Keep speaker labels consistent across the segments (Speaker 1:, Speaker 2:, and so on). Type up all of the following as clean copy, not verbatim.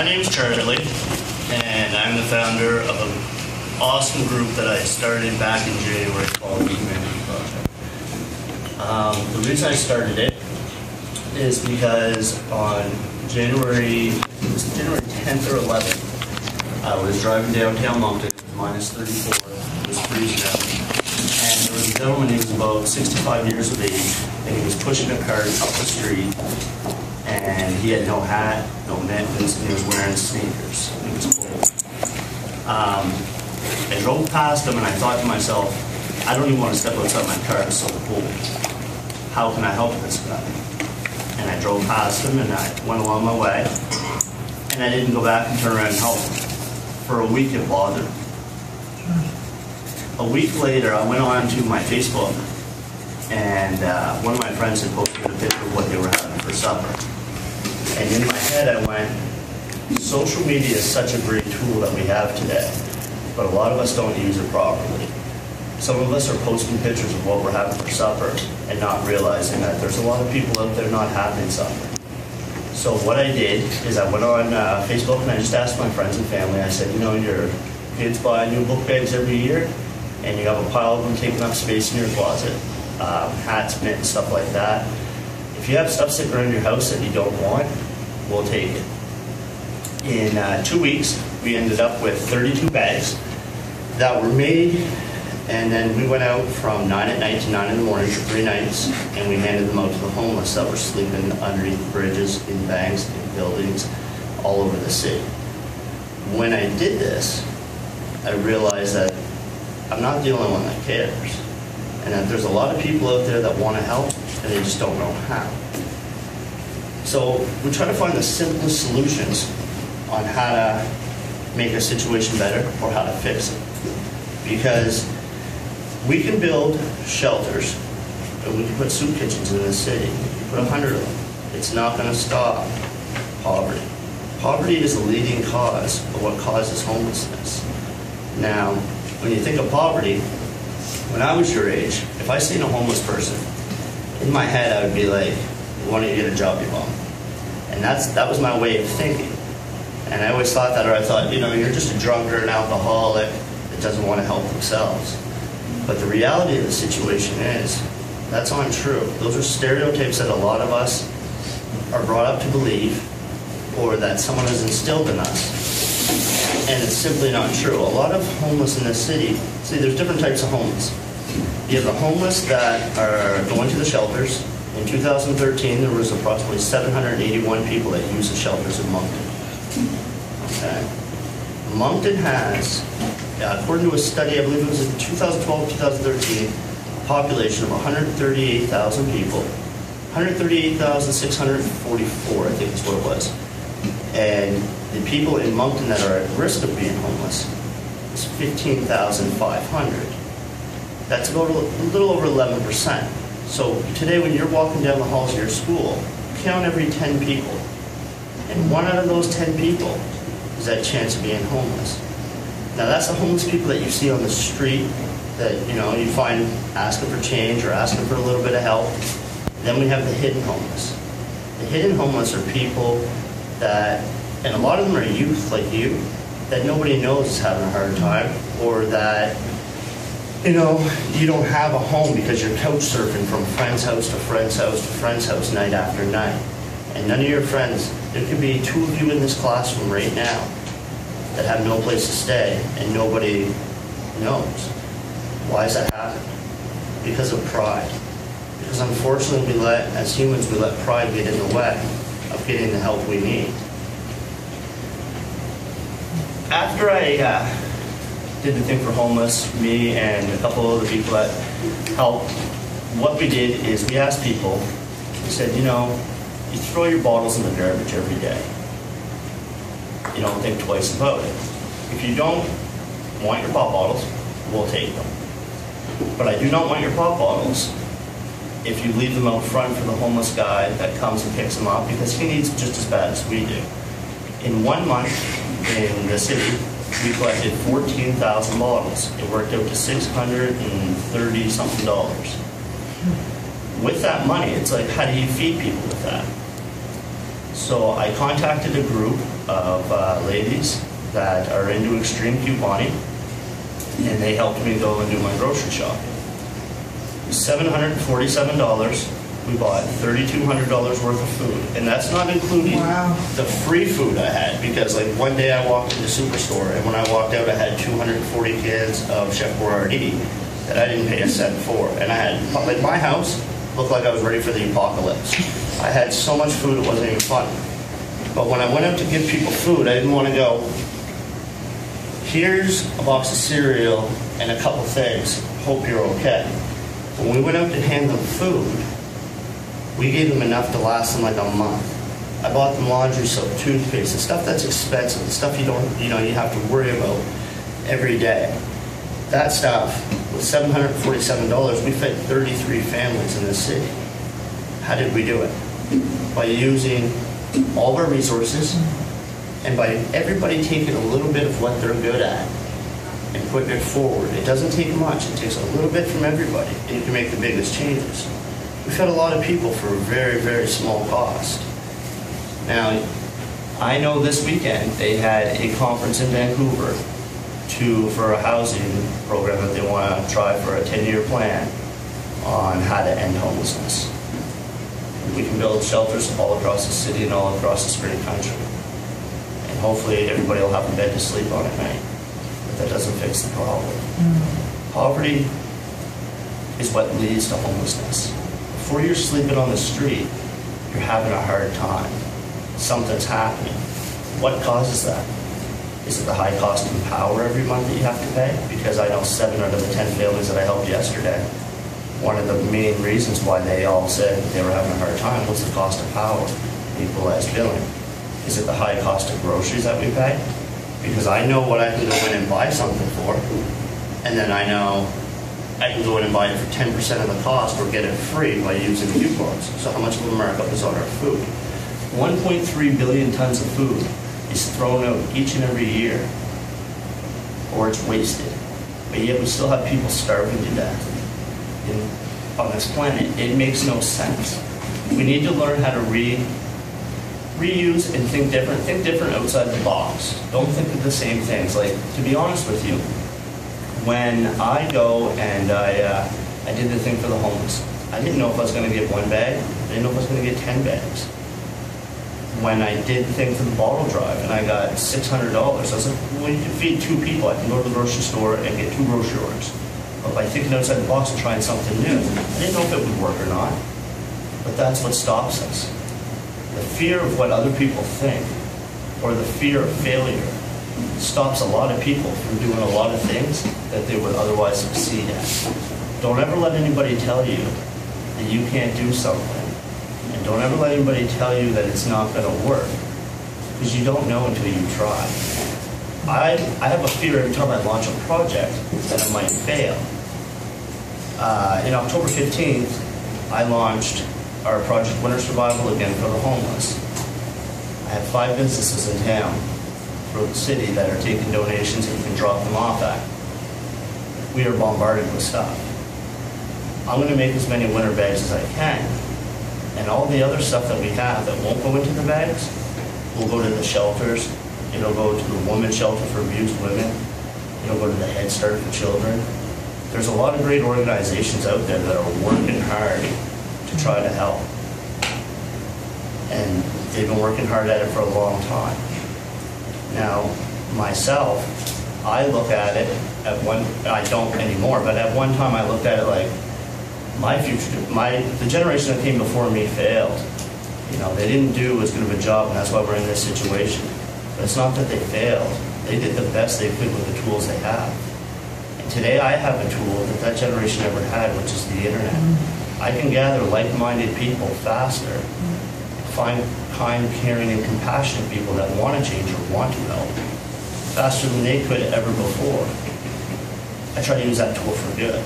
Speaker 1: My name's Charlie, and I'm the founder of an awesome group that I started back in January called the Humanity Project. The reason I started it is because on January 10th or 11th, I was driving downtown Moncton, it was minus 34, it was freezing out, and there was a gentleman, he was about 65 years of age, and he was pushing a cart up the street, and he had no hat, no mittens, and he was wearing sneakers. It was cold. I drove past him and I thought to myself, I don't even want to step outside my car, it's so cold. How can I help this guy? And I drove past him and I went along my way, and I didn't go back and turn around and help him. For a week it bothered me. A week later I went on to my Facebook, and one of my friends had posted a picture of what they were having for supper. And in my head I went, social media is such a great tool that we have today, but a lot of us don't use it properly. Some of us are posting pictures of what we're having for supper and not realizing that there's a lot of people out there not having supper. So what I did is I went on Facebook and I just asked my friends and family, I said, you know, your kids buy new book bags every year and you have a pile of them taking up space in your closet, hats, mittens, stuff like that. If you have stuff sitting around your house that you don't want, we'll take it. In 2 weeks, we ended up with 32 bags that were made, and then we went out from 9 at night to 9 in the morning for 3 nights, and we handed them out to the homeless that were sleeping underneath bridges, in banks, in buildings, all over the city. When I did this, I realized that I'm not the only one that cares, and that there's a lot of people out there that want to help, and they just don't know how. So we try to find the simplest solutions on how to make a situation better or how to fix it. Because we can build shelters, and we can put soup kitchens in the city. We can put 100 of them. It's not going to stop poverty. Poverty is the leading cause of what causes homelessness. Now, when you think of poverty, when I was your age, if I seen a homeless person, in my head I would be like, why don't you get a job, you bum? And that was my way of thinking. And I always thought that, or I thought, you know, you're just a drunkard, an alcoholic that doesn't want to help themselves. But the reality of the situation is, that's untrue. Those are stereotypes that a lot of us are brought up to believe, or that someone has instilled in us. And it's simply not true. A lot of homeless in this city, see, there's different types of homeless. You have the homeless that are going to the shelters. In 2013, there was approximately 781 people that used the shelters in Moncton. Okay. Moncton has, according to a study, I believe it was in 2012-2013, a population of 138,000 people, 138,644, I think is what it was. And the people in Moncton that are at risk of being homeless is 15,500. That's about a little over 11%. So today when you're walking down the halls of your school, count every 10 people. And 1 out of those 10 people is at chance of being homeless. Now that's the homeless people that you see on the street that, you know, you find asking for change or asking for a little bit of help. Then we have the hidden homeless. The hidden homeless are people that, and a lot of them are youth like you, that nobody knows is having a hard time, or that, you know, you don't have a home because you're couch surfing from friend's house to friend's house to friend's house night after night. And none of your friends, there could be 2 of you in this classroom right now that have no place to stay and nobody knows. Why is that happening? Because of pride. Because unfortunately as humans, we let pride get in the way of getting the help we need. After I did the thing for homeless, me and a couple other people that helped, what we did is we asked people, we said, you know, you throw your bottles in the garbage every day. You don't think twice about it. If you don't want your pop bottles, we'll take them. But I do not want your pop bottles if you leave them out front for the homeless guy that comes and picks them up, because he needs them just as bad as we do. In 1 month in the city, we collected 14,000 bottles. It worked out to $630 something. With that money, it's like, how do you feed people with that? So I contacted a group of ladies that are into extreme couponing, and they helped me go and do my grocery shopping. $747, we bought $3,200 worth of food, and that's not including the free food I had, because like one day I walked into the Superstore, and when I walked out I had 240 cans of Chef Boyardee that I didn't pay a cent for, and I had, like, my house looked like I was ready for the apocalypse. I had so much food it wasn't even funny. But when I went out to give people food, I didn't want to go, here's a box of cereal and a couple things, hope you're okay. When we went out to hand them food, we gave them enough to last them like a month. I bought them laundry soap, toothpaste, the stuff that's expensive, the stuff you have to worry about every day. That stuff, with $747, we fed 33 families in this city. How did we do it? By using all of our resources, and by everybody taking a little bit of what they're good at and putting it forward. It doesn't take much, it takes a little bit from everybody, and you can make the biggest changes. We've had a lot of people for a very, very small cost. Now, I know this weekend they had a conference in Vancouver for a housing program that they want to try for a 10-year plan on how to end homelessness. We can build shelters all across the city and all across this great country. And hopefully everybody will have a bed to sleep on at night. But that doesn't fix the problem. Poverty is what leads to homelessness. Before you're sleeping on the street, you're having a hard time. Something's happening. What causes that? Is it the high cost of power every month that you have to pay? Because I know 7 out of the 10 families that I helped yesterday, one of the main reasons why they all said they were having a hard time was the cost of power, equalized billing. Is it the high cost of groceries that we pay? Because I know what I can go in and buy something for, and then I know I can go in and buy it for 10% of the cost or get it free by using coupons. So how much of a markup is on our food? 1.3 billion tons of food is thrown out each and every year, or it's wasted. But yet we still have people starving to death on this planet. It makes no sense. We need to learn how to reuse and think different. Think different outside the box. Don't think of the same things. Like, to be honest with you, when I go and I did the thing for the homeless, I didn't know if I was going to get 1 bag. I didn't know if I was going to get 10 bags. When I did the thing for the bottle drive and I got $600, I was like, well, you can feed 2 people. I can go to the grocery store and get 2 grocery orders. But by thinking outside the box and trying something new, I didn't know if it would work or not. But that's what stops us. The fear of what other people think, or the fear of failure, stops a lot of people from doing a lot of things that they would otherwise succeed at. Don't ever let anybody tell you that you can't do something. And don't ever let anybody tell you that it's not going to work, because you don't know until you try. I have a fear every time I launch a project that it might fail. In October 15th, I launched our Project Winter Survival again for the homeless. I have 5 businesses in town throughout the city that are taking donations and you can drop them off at. We are bombarded with stuff. I'm going to make as many winter bags as I can. And all the other stuff that we have that won't go into the bags will go to the shelters. It'll go to the women's shelter for abused women. It'll go to the Head Start for children. There's a lot of great organizations out there that are working hard to try to help. And they've been working hard at it for a long time. Now, myself, I look at it I don't anymore, but at one time I looked at it like, my future, the generation that came before me failed. They didn't do as good of a job, and that's why we're in this situation. But it's not that they failed. They did the best they could with the tools they have. And today I have a tool that generation never had, which is the internet. I can gather like-minded people faster, find kind, caring, and compassionate people that want to change or want to help faster than they could ever before. I try to use that tool for good.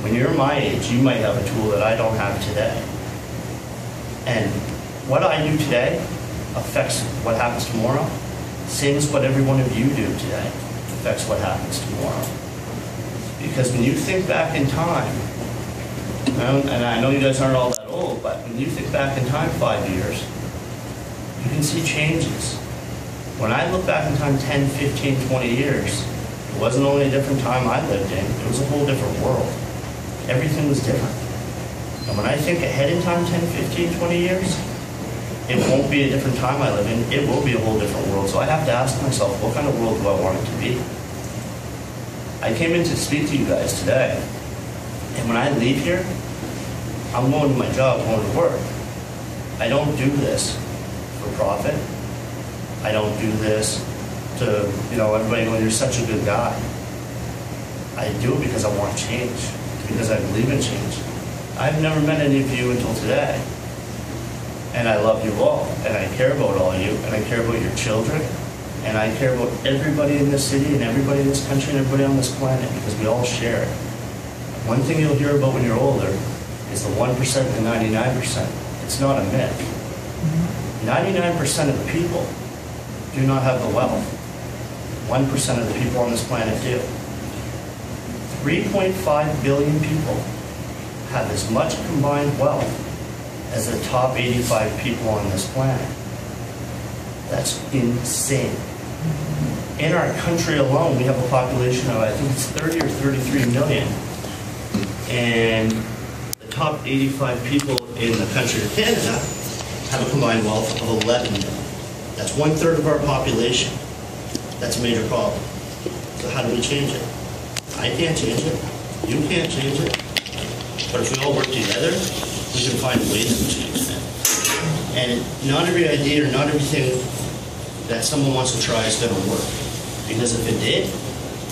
Speaker 1: When you're my age, you might have a tool that I don't have today. And what I do today affects what happens tomorrow, same as what every one of you do today affects what happens tomorrow. Because when you think back in time, and I know you guys aren't all that old, but when you think back in time 5 years, you can see changes. When I look back in time 10, 15, 20 years, it wasn't only a different time I lived in, it was a whole different world. Everything was different. And when I think ahead in time 10, 15, 20 years, it won't be a different time I live in, it will be a whole different world. So I have to ask myself, what kind of world do I want it to be? I came in to speak to you guys today, and when I leave here, I'm going to my job, going to work. I don't do this for profit. I don't do this to, everybody going, you're such a good guy. I do it because I want change, because I believe in change. I've never met any of you until today. And I love you all, and I care about all of you, and I care about your children, and I care about everybody in this city, and everybody in this country, and everybody on this planet, because we all share it. One thing you'll hear about when you're older is the 1% and the 99%. It's not a myth. 99% of the people do not have the wealth. 1% of the people on this planet do. 3.5 billion people have as much combined wealth as the top 85 people on this planet. That's insane. In our country alone, we have a population of, I think it's 30 or 33 million. And the top 85 people in the country of Canada have a combined wealth of 11 million. That's 1/3 of our population. That's a major problem. So how do we change it? I can't change it. You can't change it. But if we all work together, we can find ways of changing it. And not every idea or not everything that someone wants to try is going to work. Because if it did,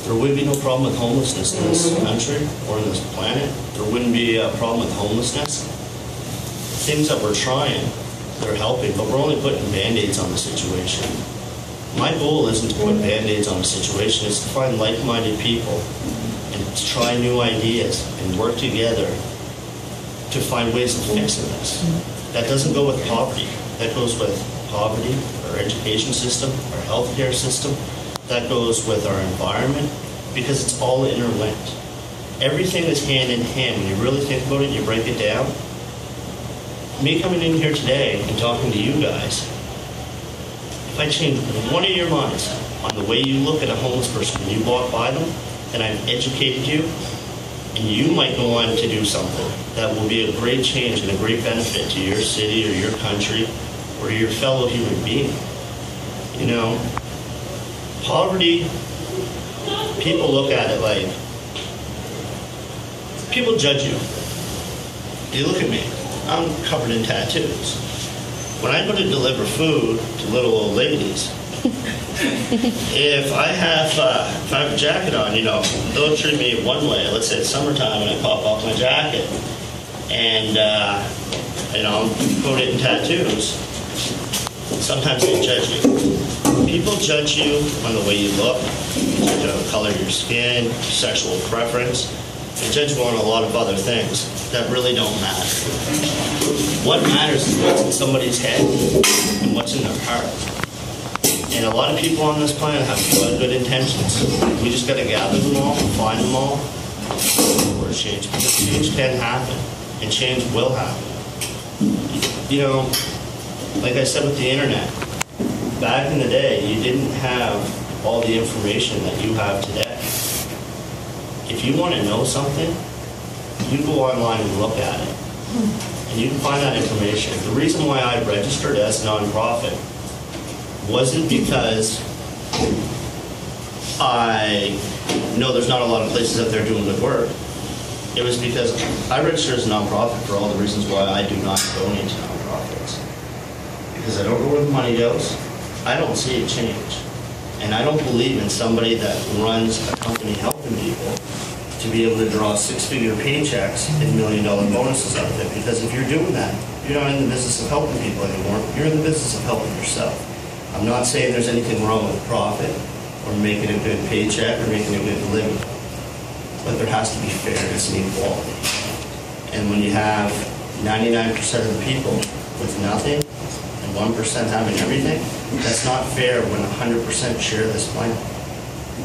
Speaker 1: there would be no problem with homelessness in this country or in this planet. There wouldn't be a problem with homelessness. Things that we're trying, they're helping, but we're only putting Band-Aids on the situation. My goal isn't to put Band-Aids on a situation, it's to find like-minded people and to try new ideas and work together to find ways of fixing this. That doesn't go with poverty. That goes with poverty, our education system, our healthcare system. That goes with our environment, because it's all interlinked. Everything is hand in hand. When you really think about it and you break it down, me coming in here today and talking to you guys, if I change one of your minds on the way you look at a homeless person when you walk by them, and I've educated you, and you might go on to do something that will be a great change and a great benefit to your city or your country or your fellow human being. Poverty, people look at it like, people judge you. You look at me, I'm covered in tattoos. When I go to deliver food to little old ladies, if I have a jacket on, they'll treat me one way. Let's say it's summertime and I pop off my jacket and, I'm coated in tattoos. Sometimes they judge you. People judge you on the way you look, the color of your skin, sexual preference. They judge you on a lot of other things that really don't matter. What matters is what's in somebody's head and what's in their heart. And a lot of people on this planet have good intentions. We just got to gather them all, find them all, for a change. Because change can happen, and change will happen. Like I said with the internet, back in the day, you didn't have all the information that you have today. If you want to know something, you go online and look at it. And you can find that information. The reason why I registered as a nonprofit wasn't because I know there's not a lot of places out there doing good work. It was because I registered as a nonprofit for all the reasons why I do not donate to nonprofits. Because I don't know where the money goes. I don't see a change. And I don't believe in somebody that runs a company helping people to be able to draw six-figure paychecks and $1 million bonuses out of it. Because if you're doing that, you're not in the business of helping people anymore. You're in the business of helping yourself. I'm not saying there's anything wrong with profit or making a good paycheck or making a good living. But there has to be fairness and equality. And when you have 99% of the people with nothing and 1% having everything, that's not fair when 100% share this planet.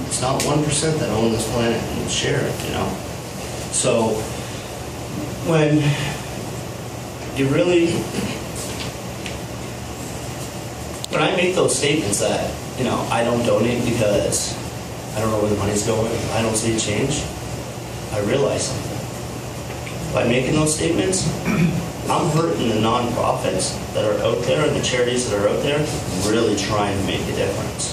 Speaker 1: It's not 1% that own this planet and share it, So when when I make those statements that you know, I don't donate because I don't know where the money's going. I don't see a change. I realize something. By making those statements, I'm hurting the nonprofits that are out there and the charities that are out there really trying to make a difference.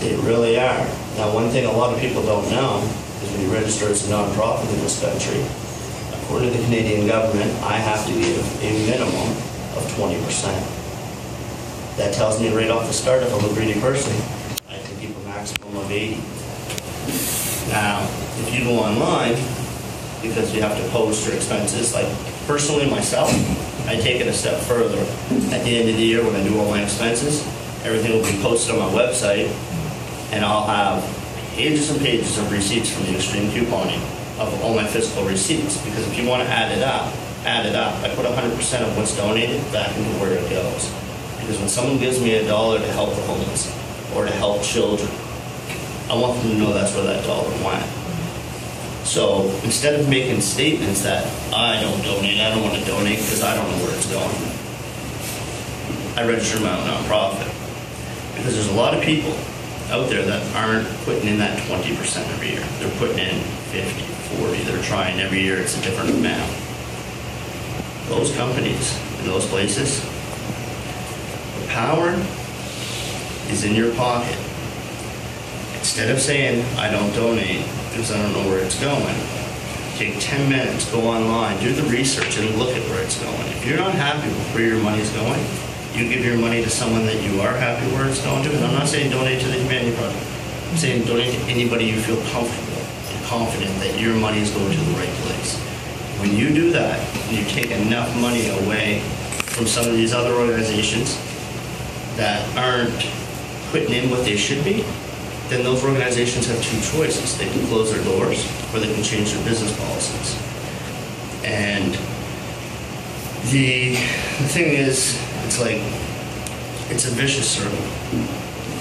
Speaker 1: They really are. Now, one thing a lot of people don't know is when you register as a nonprofit in this country, according to the Canadian government, I have to give a minimum of 20%. That tells me right off the start, if I'm a greedy person, I can keep a maximum of 80. Now, if you go online, because you have to post your expenses, like personally myself, I take it a step further. At the end of the year, when I do all my expenses, everything will be posted on my website, and I'll have pages and pages of receipts from the extreme couponing of all my physical receipts. Because if you want to add it up, I put 100% of what's donated back into where it goes. Because when someone gives me $1 to help the homeless or to help children, I want them to know that's where that dollar went. So instead of making statements that I don't donate, I don't want to donate because I don't know where it's going, I register my own nonprofit. Because there's a lot of people out there that aren't putting in that 20% every year. They're putting in 50, 40. They're trying every year. It's a different amount. Those companies in those places, the power is in your pocket. Instead of saying, I don't donate because I don't know where it's going, take 10 minutes, go online, do the research, and look at where it's going. If you're not happy with where your money is going, you give your money to someone that you are happy where it's going to. And I'm not saying donate to the Humanity Project. I'm saying donate to anybody you feel comfortable and confident that your money is going to the right place. When you do that, and you take enough money away from some of these other organizations that aren't putting in what they should be, then those organizations have two choices. They can close their doors, or they can change their business policies. And the thing is, it's a vicious circle,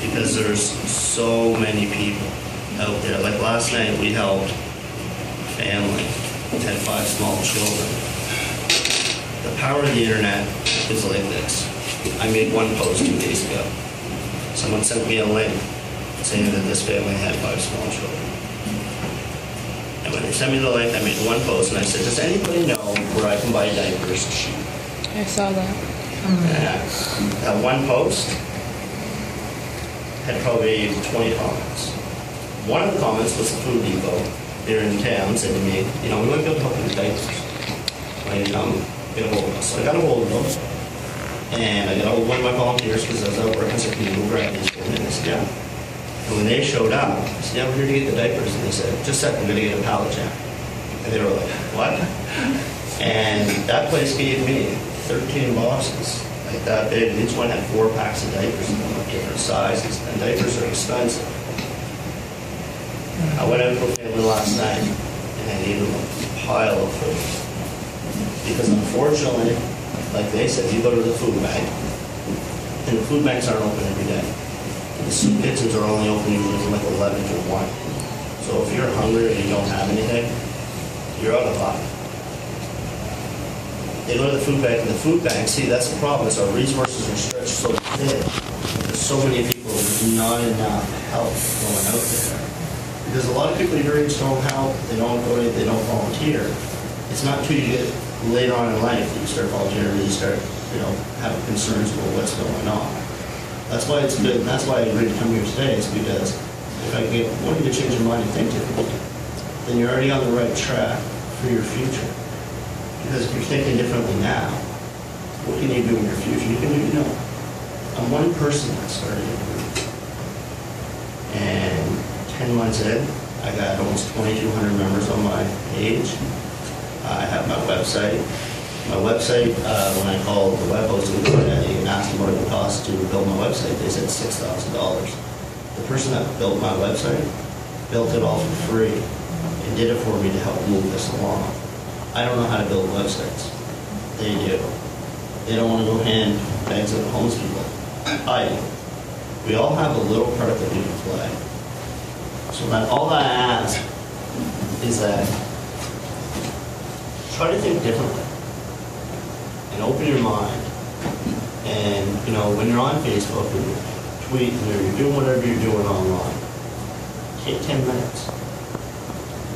Speaker 1: because there's so many people out there. Like last night, we helped a family that had 5 small children. The power of the internet is like this. I made one post 2 days ago. Someone sent me a link saying that this family had 5 small children. And when they sent me the link, I made one post and I said, does anybody know where I can buy diapers?
Speaker 2: I saw that.
Speaker 1: That one post had probably 20 comments. One of the comments was the Food Depot here in town said to me, we might be able to help you with diapers. Get a hold of us. So I got a hold of them. And I got a hold of one of my volunteers because I was out working, so can you go grab these for me? And they said, yeah. And when they showed up, I said, yeah, we're here to get the diapers. And they said, just a second, I'm going to get a pallet jack. And they were like, what? And that place gave me 13 boxes like that big. And each one had 4 packs of diapers in them of different sizes. And diapers are expensive. I went out to a family last night and I needed a pile of food. Because unfortunately, like they said, you go to the food bank, and the food banks aren't open every day. The soup kitchens are only open usually from like 11 to 1. So if you're hungry and you don't have anything, you're out of luck. They go to the food bank, and the food bank, see, that's the problem, is our resources are stretched so thin. There's so many people, there's not enough help going out there. Because a lot of people your age don't help, they don't donate, they don't volunteer. It's not until you get later on in life that you start volunteering, and you start, having concerns about what's going on. That's why it's good, and that's why I agreed to come here today, is because if I want you to change your mind and think differently, then you're already on the right track for your future. Because if you're thinking differently now, what can you do in your future? You can do, I'm one person that started a group. And 10 months in, I got almost 2,200 members on my page. I have my website. My website, when I called the web hosting company and asked them what it would cost to build my website, they said $6,000. The person that built my website built it all for free and did it for me to help move this along. I don't know how to build websites. They do. They don't want to go hand bags of homeless people. I do. We all have a little part that we can play. So that all I ask is that try to think differently and open your mind. And when you're on Facebook or tweeting or you're doing whatever you're doing online, take 10 minutes.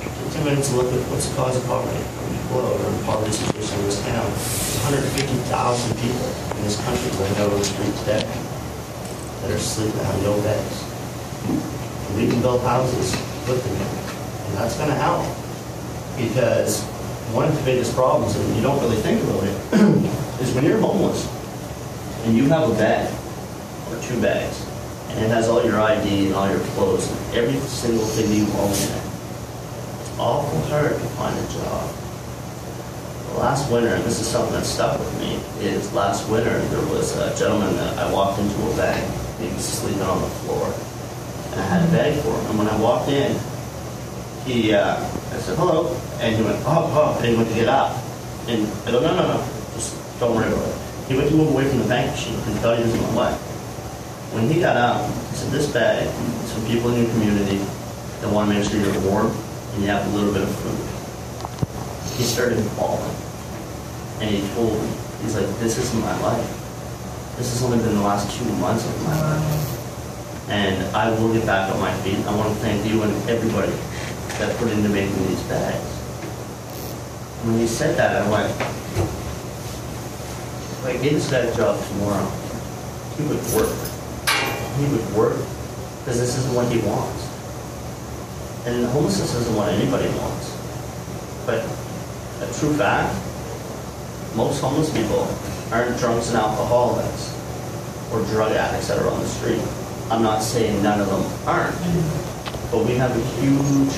Speaker 1: Take 10 minutes and look at what's the cause of poverty. People are in poverty situation in this town. There's 150,000 people in this country living out on the street today that are sleeping on no beds. And we can build houses with them, and that's going to help. Because one of the biggest problems, and you don't really think about it, is when you're homeless and you have a bag or 2 bags, and it has all your ID and all your clothes and every single thing you own in it. It's awful hard to find a job. Last winter, and this is something that stuck with me, is last winter there was a gentleman that I walked into a bag. He was sleeping on the floor, and I had a bag for him. And when I walked in, I said, hello, and he went, oh, and he went to get up. And I go, no, just don't worry about it. He went to move away from the bank machine and thought he was in my way. When he got up, he said, this bag is for people in your community that want to make sure you're warm and you have a little bit of food. He started bawling. And he told me, he's like, this isn't my life. This has only been the last 2 months of my life. And I will get back on my feet. I want to thank you and everybody that put into making these bags. And when he said that, I went, if I gave this guy a job tomorrow, he would work. He would work because this isn't what he wants. And homelessness isn't what anybody wants. But a true fact, most homeless people aren't drunks and alcoholics or drug addicts that are on the street. I'm not saying none of them aren't, but we have a huge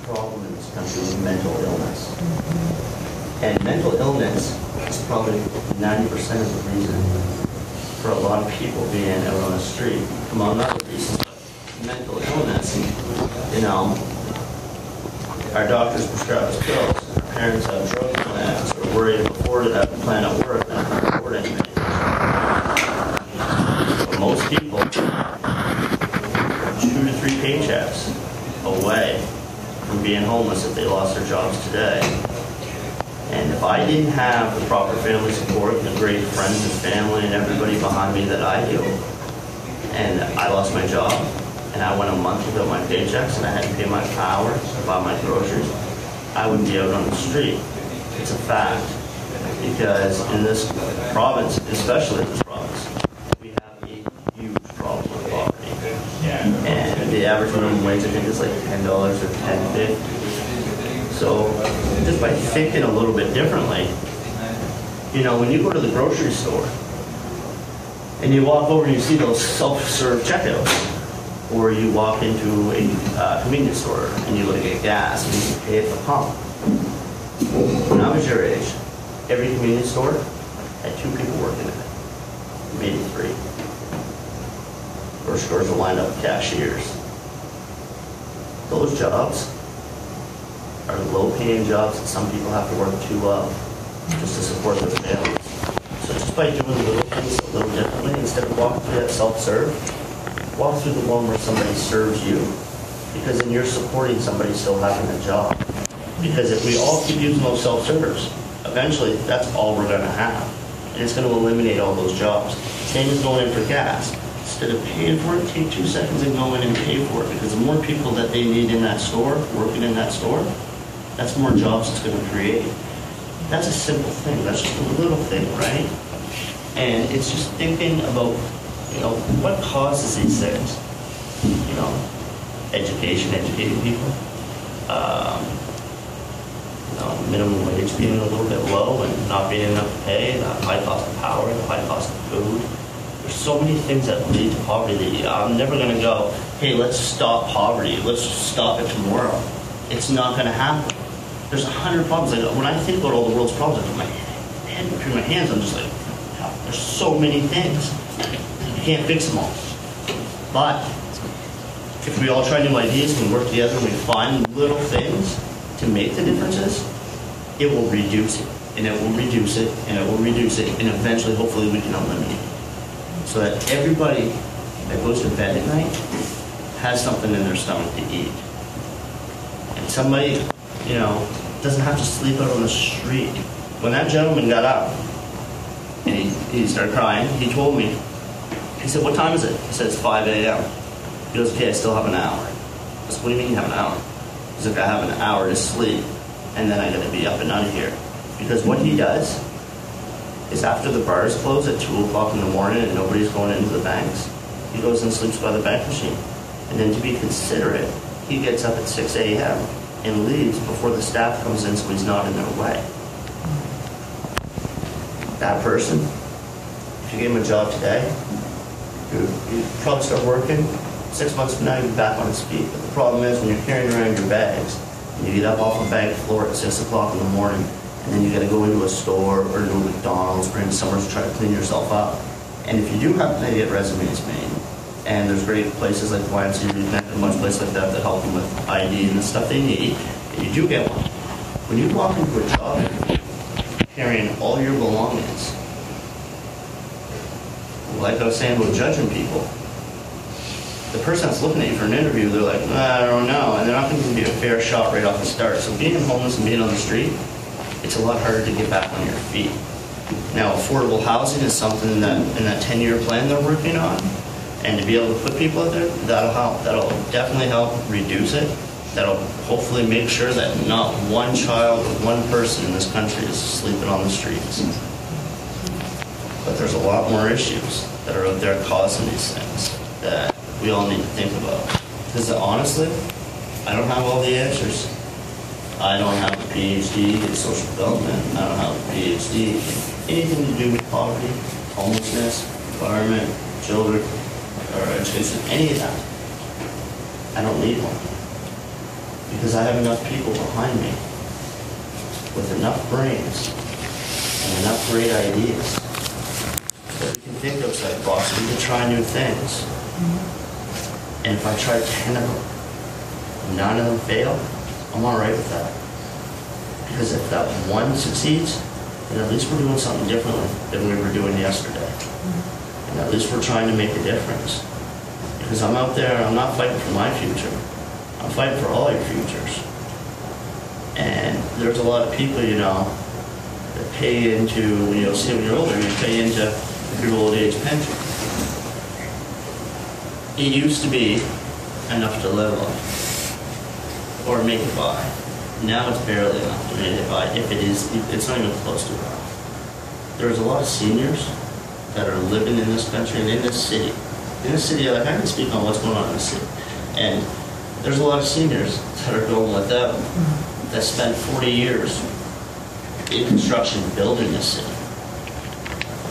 Speaker 1: problem in this country with mental illness. And mental illness is probably 90% of the reason for a lot of people being out on the street, among other reasons. Mental illness, our doctors prescribe us pills, our parents have drug plans, we're worried if afforded that plan at work and not afford anything. But most people are 2 to 3 paychecks away from being homeless if they lost their jobs today. And if I didn't have the proper family support and the great friends and family and everybody behind me that I do, and I lost my job, and I went a month without my paychecks, and I had to pay my power to buy my groceries, I would be out on the street. It's a fact. Because in this province, especially in this province, we have a huge problem with poverty. And the average minimum wage, I think, is like $10 or $10.50. So just by thinking a little bit differently, when you go to the grocery store and you walk over and you see those self-serve checkouts, or you walk into a convenience store and you look at get gas and you can pay at the pump. When I was your age, every convenience store had 2 people working in it, maybe 3. Grocery stores were lined up with cashiers. Those jobs are low-paying jobs that some people have to work 2 of just to support their families. So just by doing little things a little differently, instead of walking through that self-serve, walk through the one where somebody serves you, because then you're supporting somebody still having a job. Because if we all keep using those self-serves, eventually that's all we're going to have. And it's going to eliminate all those jobs. Same as going in for gas. Instead of paying for it, take 2 seconds and go in and pay for it. Because the more people that they need in that store, working in that store, that's more jobs it's going to create. That's a simple thing. That's just a little thing, right? And it's just thinking about what causes these things? Education, educating people. Minimum wage being a little bit low and not being enough to pay, the high cost of power, the high cost of food. There's so many things that lead to poverty. I'm never going to go, hey, let's stop poverty. Let's stop it tomorrow. It's not going to happen. There's 100 problems. Like, when I think about all the world's problems, I put my head between my hands. I'm just like, there's so many things. You can't fix them all. But if we all try new ideas and work together and we find little things to make the differences, it will reduce it, and it will reduce it, and it will reduce it, and eventually, hopefully, we can eliminate it. So that everybody that goes to bed at night has something in their stomach to eat. And somebody, doesn't have to sleep out on the street. When that gentleman got up and he started crying, he told me, He said, what time is it? I said, it's 5 a.m. He goes, okay, I still have an hour. I said, what do you mean you have an hour? He's like, I have an hour to sleep, and then I gotta be up and out of here. Because what he does is after the bars close at 2 o'clock in the morning and nobody's going into the banks, he goes and sleeps by the bank machine. And then to be considerate, he gets up at 6 a.m. and leaves before the staff comes in so he's not in their way. That person, if you gave him a job today, you'd probably start working. 6 months from now, you'd be back on his feet. But the problem is when you're carrying around your bags, and you get up off a bank floor at 6 o'clock in the morning, and then you got to go into a store or into a McDonald's or into somewhere to try to clean yourself up. And if you do happen to get resumes made, and there's great places like the YMCA, and a bunch of places like that that help them with ID and the stuff they need, and you do get one. When you walk into a job carrying all your belongings, like I was saying about judging people, the person that's looking at you for an interview, they're like, I don't know, and they're not going to give you a fair shot right off the start. So being homeless and being on the street, it's a lot harder to get back on your feet. Now, affordable housing is something that in that 10-year plan they're working on, and to be able to put people out there, that'll help. That'll definitely help reduce it. That'll hopefully make sure that not one child or one person in this country is sleeping on the streets. But there's a lot more issues that are out there causing these things that we all need to think about. Because honestly, I don't have all the answers. I don't have a PhD in social development. I don't have a PhD in anything to do with poverty, homelessness, environment, children, or education, any of that. I don't need one. Because I have enough people behind me with enough brains and enough great ideas that we can think outside the box. We can try new things. And if I try 10 of them, 9 of them fail, I'm all right with that. Because if that one succeeds, then at least we're doing something differently than we were doing yesterday. And at least we're trying to make a difference. Because I'm out there, I'm not fighting for my future. I'm fighting for all your futures. And there's a lot of people, you know, that pay into, you know, see when you're older, you pay into your old age pension. It used to be enough to live on, or make it by. Now it's barely enough to make it by. If it is, it's not even close to enough. There's a lot of seniors that are living in this country and in this city. In the city, like I can speak on what's going on in the city. And there's a lot of seniors that are going without, that spent 40 years in construction building this city,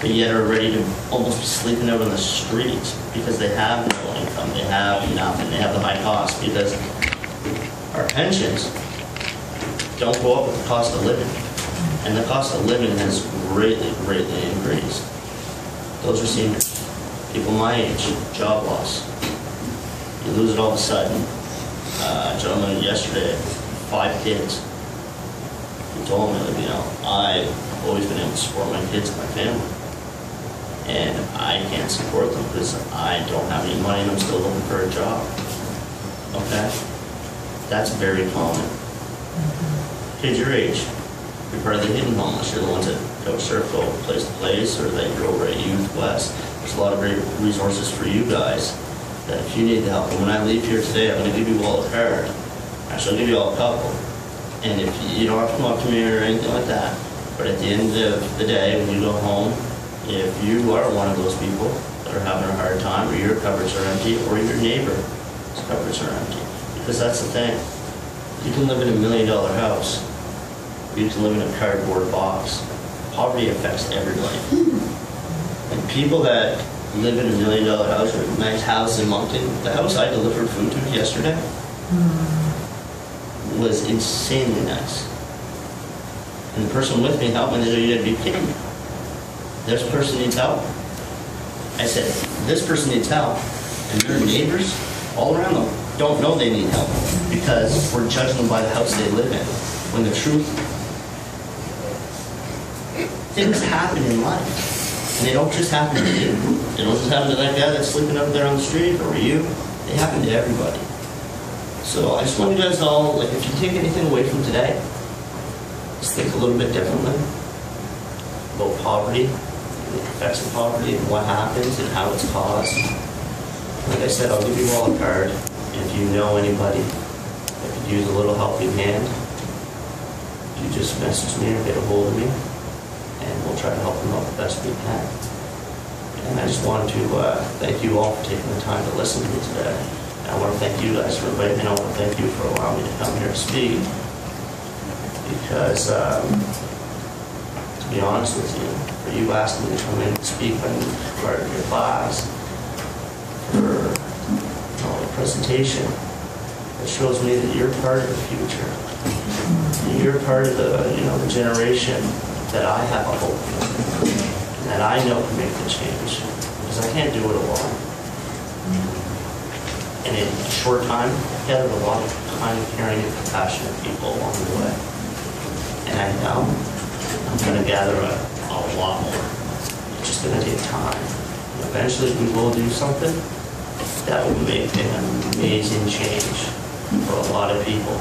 Speaker 1: but yet are ready to almost be sleeping out on the streets because they have no income, they have nothing, they have the high cost because our pensions don't go up with the cost of living. And the cost of living has greatly, greatly increased. Those are seniors. People my age, job loss. You lose it all of a sudden. A gentleman yesterday, 5 kids. He told me, you know, I've always been able to support my kids and my family. And I can't support them because I don't have any money and I'm still looking for a job. Okay? That's very common. Kids your age, you're part of the hidden homeless. You're the ones that go surf, go place to place, or that you're over at Youth West. There's a lot of great resources for you guys that if you need the help. And when I leave here today, I'm going to give you all a card. Actually, I'll give you all a couple. And if you don't have to come up to me or anything like that, but at the end of the day, when you go home, if you are one of those people that are having a hard time, or your cupboards are empty, or your neighbor's cupboards are empty, because that's the thing. You can live in $1 million house, or you can live in a cardboard box. Poverty affects everybody. And people that live in $1 million house or a nice house in Moncton, the house I delivered food to yesterday was insanely nice. And the person with me helped me, they said, you'd be kidding me. This person needs help. I said, this person needs help. And their neighbors all around them don't know they need help because we're judging them by the house they live in. When the truth, things happen in life. And they don't just happen to you. They don't just happen to that guy that's sleeping up there on the street or you. They happen to everybody. So I just want you guys to all, like, if you take anything away from today, just think a little bit differently about poverty the effects of poverty and what happens and how it's caused. Like I said, I'll give you all a card. If you know anybody that could use a little helping hand, you just message me or get a hold of me, and we'll try to help them out the best we can. And I just wanted to thank you all for taking the time to listen to me today. And I want to thank you guys for inviting me, and I want to thank you for allowing me to come here to speak. Because, to be honest with you, for you asking me to come in and speak on part of your class, for the presentation, it shows me that you're part of the future. You're part of the, the generation that I have a hope in, and that I know can make the change, because I can't do it alone. And in a short time, I've gathered a lot of kind, caring, and compassionate people along the way. And I know I'm going to gather a lot more. It's just going to take time. And eventually we will do something that will make an amazing change for a lot of people.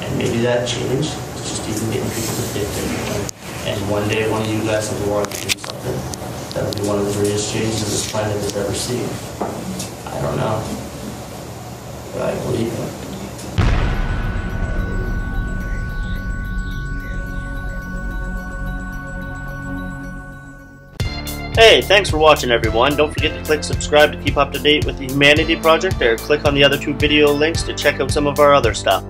Speaker 1: And maybe that change is just even getting people to think differently. And one day one of you guys will go on to do something that'll be one of the greatest changes this planet has ever seen. I don't know, but I believe it. Hey, thanks for watching, everyone. Don't forget to click subscribe to keep up to date with the Humanity Project, or click on the other 2 video links to check out some of our other stuff.